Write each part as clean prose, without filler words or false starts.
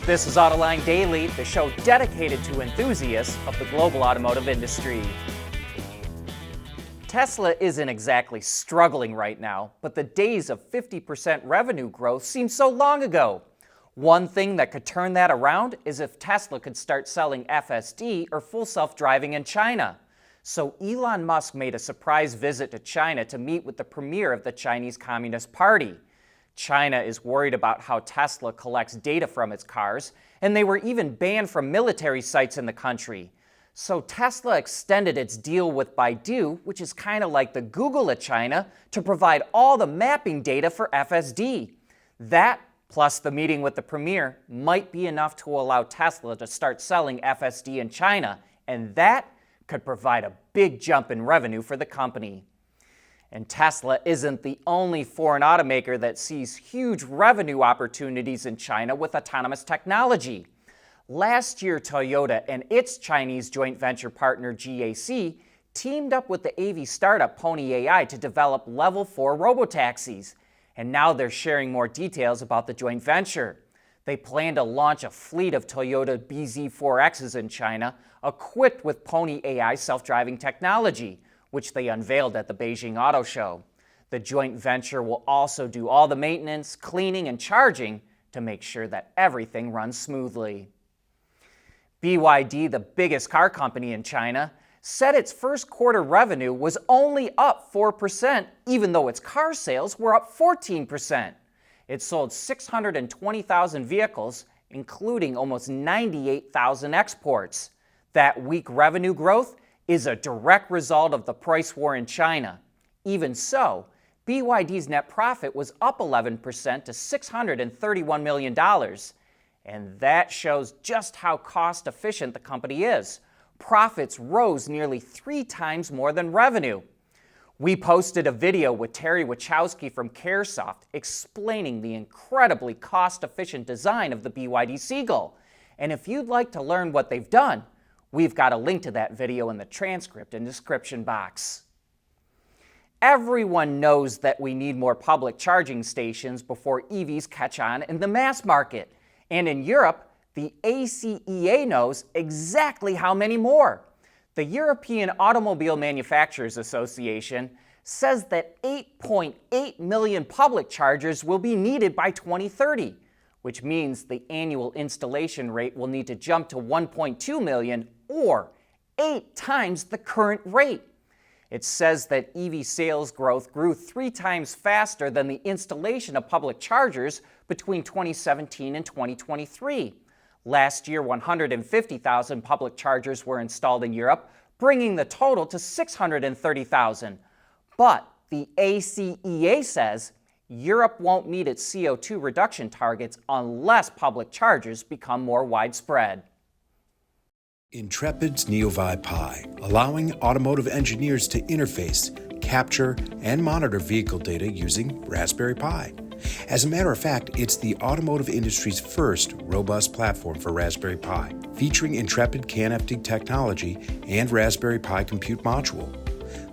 This is Autoline Daily, the show dedicated to enthusiasts of the global automotive industry. Tesla isn't exactly struggling right now, but the days of 50% revenue growth seem so long ago. One thing that could turn that around is if Tesla could start selling FSD or full self-driving in China. So Elon Musk made a surprise visit to China to meet with the premier of the Chinese Communist Party. China is worried about how Tesla collects data from its cars, and they were even banned from military sites in the country. So Tesla extended its deal with Baidu, which is kind of like the Google of China, to provide all the mapping data for FSD. That, plus the meeting with the premier, might be enough to allow Tesla to start selling FSD in China, and that could provide a big jump in revenue for the company. And Tesla isn't the only foreign automaker that sees huge revenue opportunities in China with autonomous technology. Last year, Toyota and its Chinese joint venture partner GAC teamed up with the AV startup Pony.ai to develop Level 4 robotaxis. And now they're sharing more details about the joint venture. They plan to launch a fleet of Toyota BZ4Xs in China, equipped with Pony.ai self-driving technology, which they unveiled at the Beijing Auto Show. The joint venture will also do all the maintenance, cleaning, and charging to make sure that everything runs smoothly. BYD, the biggest car company in China, said its first quarter revenue was only up 4%, even though its car sales were up 14%. It sold 620,000 vehicles, including almost 98,000 exports. That weak revenue growth is a direct result of the price war in China. Even so, BYD's net profit was up 11% to $631 million. And that shows just how cost-efficient the company is. Profits rose nearly 3 times more than revenue. We posted a video with Terry Wachowski from Caresoft explaining the incredibly cost-efficient design of the BYD Seagull. And if you'd like to learn what they've done, we've got a link to that video in the transcript and description box. Everyone knows that we need more public charging stations before EVs catch on in the mass market. And in Europe, the ACEA knows exactly how many more. The European Automobile Manufacturers Association says that 8.8 million public chargers will be needed by 2030, which means the annual installation rate will need to jump to 1.2 million or 8 times the current rate. It says that EV sales growth grew 3 times faster than the installation of public chargers between 2017 and 2023. Last year, 150,000 public chargers were installed in Europe, bringing the total to 630,000. But the ACEA says Europe won't meet its CO2 reduction targets unless public chargers become more widespread. Intrepid's NeoVi Pi, allowing automotive engineers to interface, capture, and monitor vehicle data using Raspberry Pi. As a matter of fact, it's the automotive industry's first robust platform for Raspberry Pi, featuring Intrepid CAN-FD technology and Raspberry Pi Compute Module.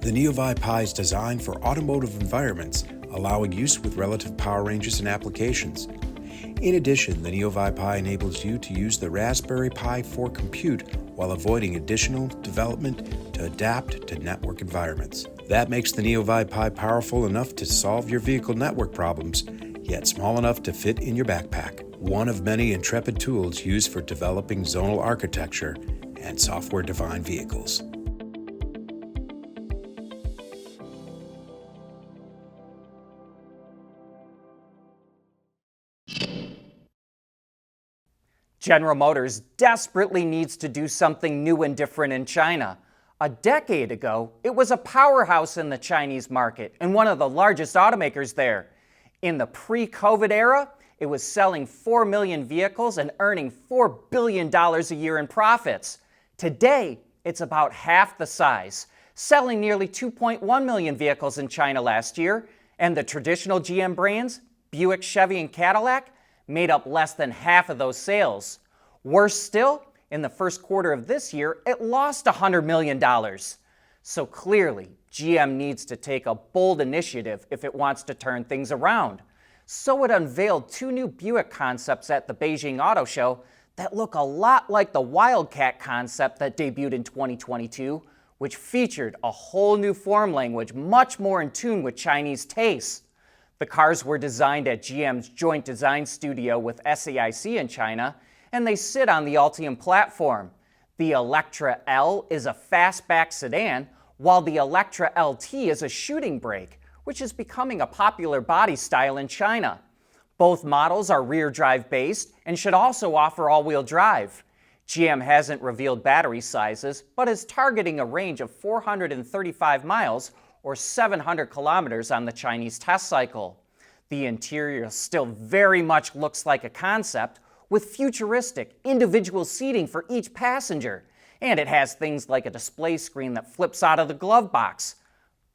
The NeoVi Pi is designed for automotive environments, allowing use with relative power ranges and applications. In addition, the NeoVi Pi enables you to use the Raspberry Pi for compute while avoiding additional development to adapt to network environments. That makes the NeoVi Pi powerful enough to solve your vehicle network problems, yet small enough to fit in your backpack. One of many Intrepid tools used for developing zonal architecture and software-defined vehicles. General Motors desperately needs to do something new and different in China. A decade ago, it was a powerhouse in the Chinese market and one of the largest automakers there. In the pre-COVID era, it was selling 4 million vehicles and earning $4 billion a year in profits. Today, it's about half the size, selling nearly 2.1 million vehicles in China last year, and the traditional GM brands, Buick, Chevy, and Cadillac, made up less than half of those sales. Worse still, in the first quarter of this year, it lost $100 million. So clearly, GM needs to take a bold initiative if it wants to turn things around. So it unveiled two new Buick concepts at the Beijing Auto Show that look a lot like the Wildcat concept that debuted in 2022, which featured a whole new form language much more in tune with Chinese tastes. The cars were designed at GM's joint design studio with SAIC in China, and they sit on the Ultium platform. The Electra-L is a fastback sedan, while the Electra-LT is a shooting brake, which is becoming a popular body style in China. Both models are rear-drive based and should also offer all-wheel drive. GM hasn't revealed battery sizes, but is targeting a range of 435 miles or 700 kilometers on the Chinese test cycle. The interior still very much looks like a concept, with futuristic, individual seating for each passenger, and it has things like a display screen that flips out of the glove box.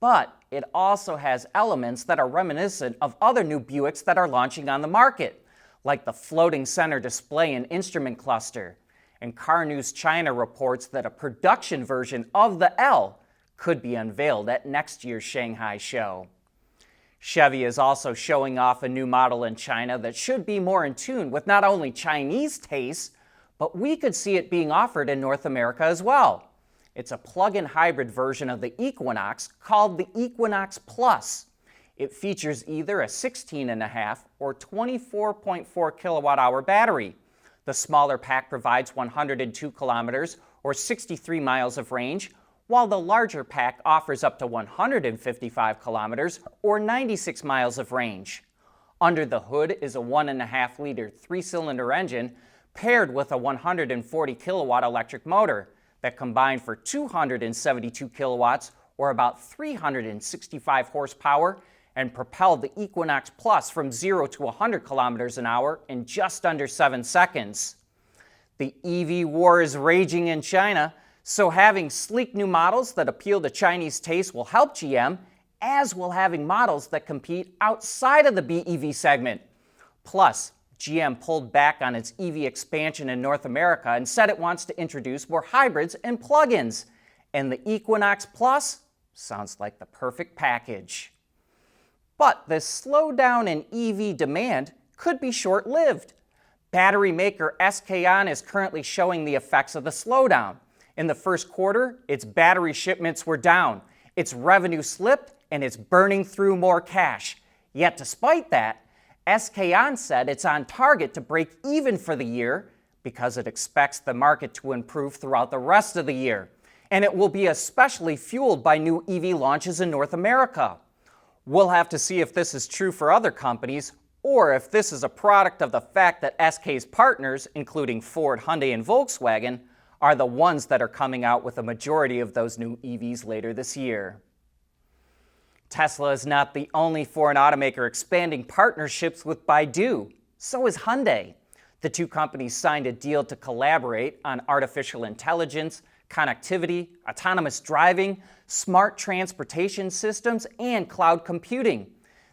But it also has elements that are reminiscent of other new Buicks that are launching on the market, like the floating center display and instrument cluster. And Car News China reports that a production version of the L could be unveiled at next year's Shanghai show. Chevy is also showing off a new model in China that should be more in tune with not only Chinese tastes, but we could see it being offered in North America as well. It's a plug-in hybrid version of the Equinox called the Equinox Plus. It features either a 16.5 or 24.4 kilowatt-hour battery. The smaller pack provides 102 kilometers or 63 miles of range, while the larger pack offers up to 155 kilometers or 96 miles of range. Under the hood is a 1.5-liter 3-cylinder engine paired with a 140 kilowatt electric motor that combine for 272 kilowatts or about 365 horsepower and propelled the Equinox Plus from 0 to 100 kilometers an hour in just under 7 seconds. The EV war is raging in China, so having sleek new models that appeal to Chinese taste will help GM, as will having models that compete outside of the BEV segment. Plus, GM pulled back on its EV expansion in North America and said it wants to introduce more hybrids and plug-ins. And the Equinox Plus sounds like the perfect package. But this slowdown in EV demand could be short-lived. Battery maker SK On is currently showing the effects of the slowdown. In the first quarter, its battery shipments were down, its revenue slipped, and it's burning through more cash. Yet despite that, SK On said it's on target to break even for the year because it expects the market to improve throughout the rest of the year. And it will be especially fueled by new EV launches in North America. We'll have to see if this is true for other companies, or if this is a product of the fact that SK's partners, including Ford, Hyundai, and Volkswagen, are the ones that are coming out with a majority of those new EVs later this year. Tesla is not the only foreign automaker expanding partnerships with Baidu. So is Hyundai. The two companies signed a deal to collaborate on artificial intelligence, connectivity, autonomous driving, smart transportation systems, and cloud computing.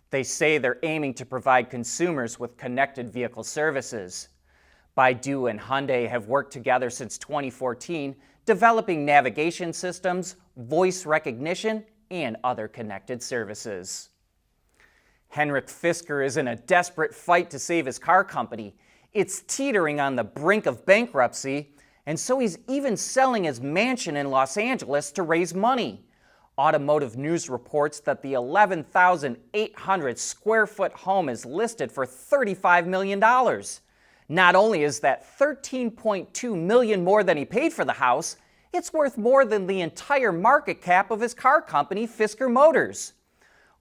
They say they're aiming to provide consumers with connected vehicle services. Baidu and Hyundai have worked together since 2014, developing navigation systems, voice recognition, and other connected services. Henrik Fisker is in a desperate fight to save his car company. It's teetering on the brink of bankruptcy, and so he's even selling his mansion in Los Angeles to raise money. Automotive News reports that the 11,800 square foot home is listed for $35 million. Not only is that $13.2 million more than he paid for the house, it's worth more than the entire market cap of his car company, Fisker Motors.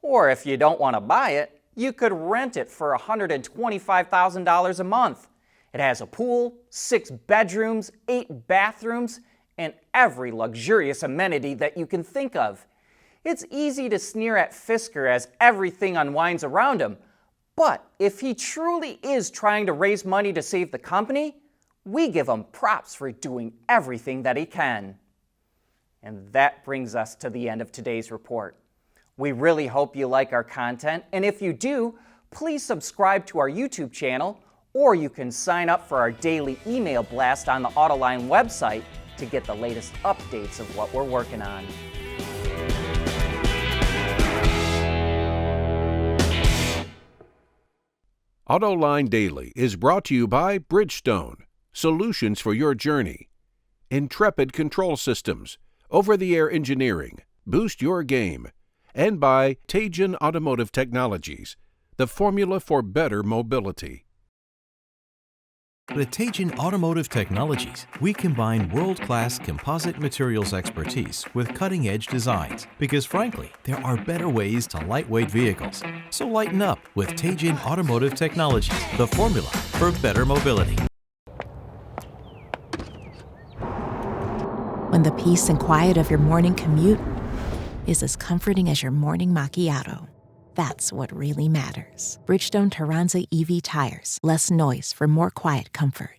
Or if you don't want to buy it, you could rent it for $125,000 a month. It has a pool, 6 bedrooms, 8 bathrooms, and every luxurious amenity that you can think of. It's easy to sneer at Fisker as everything unwinds around him, but if he truly is trying to raise money to save the company, we give him props for doing everything that he can. And that brings us to the end of today's report. We really hope you like our content, and if you do, please subscribe to our YouTube channel, or you can sign up for our daily email blast on the Autoline website to get the latest updates of what we're working on. Autoline Daily is brought to you by Bridgestone, solutions for your journey, Intrepid Control Systems, over-the-air engineering, boost your game, and by Teijin Automotive Technologies, the formula for better mobility. At Teijin Automotive Technologies, we combine world-class composite materials expertise with cutting-edge designs because, frankly, there are better ways to lightweight vehicles. So lighten up with Teijin Automotive Technologies, the formula for better mobility. When the peace and quiet of your morning commute is as comforting as your morning macchiato. That's what really matters. Bridgestone Turanza EV tires. Less noise for more quiet comfort.